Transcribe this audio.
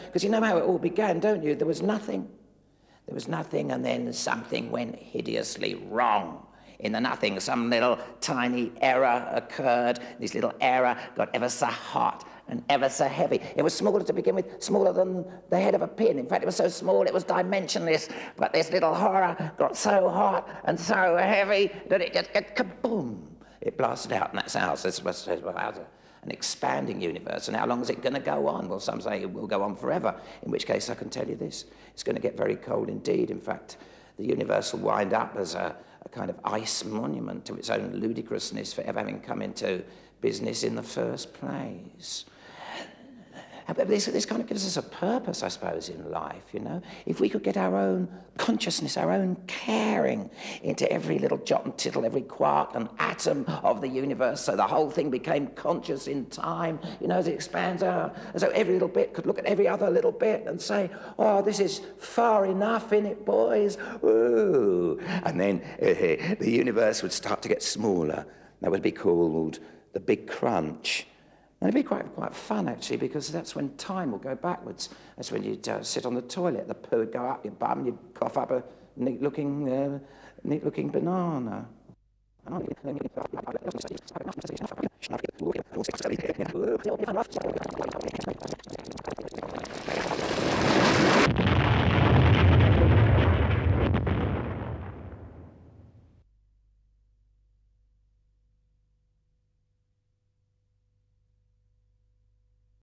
Because you know how it all began, don't you? There was nothing. There was nothing, and then something went hideously wrong. In the nothing, some little tiny error occurred. This little error got ever so hot and ever so heavy. It was smaller to begin with, smaller than the head of a pin. In fact, it was so small it was dimensionless. But this little horror got so hot and so heavy that it just kaboom! It blasted out, and that's ours. This was an expanding universe. And how long is it going to go on? Well, some say it will go on forever, in which case I can tell you this. It's going to get very cold indeed. In fact, the universe will wind up as a kind of ice monument to its own ludicrousness for ever having come into business in the first place. But this kind of gives us a purpose, I suppose, in life, you know. If we could get our own consciousness, our own caring into every little jot and tittle, every quark and atom of the universe, so the whole thing became conscious in time, you know, as it expands out. And so every little bit could look at every other little bit and say, oh, this is far enough, innit, boys? Ooh. And then the universe would start to get smaller. That would be called the Big Crunch. And it'd be quite fun, actually, because that's when time will go backwards. That's when you'd sit on the toilet, the poo would go up your bum, you'd cough up a neat-looking banana.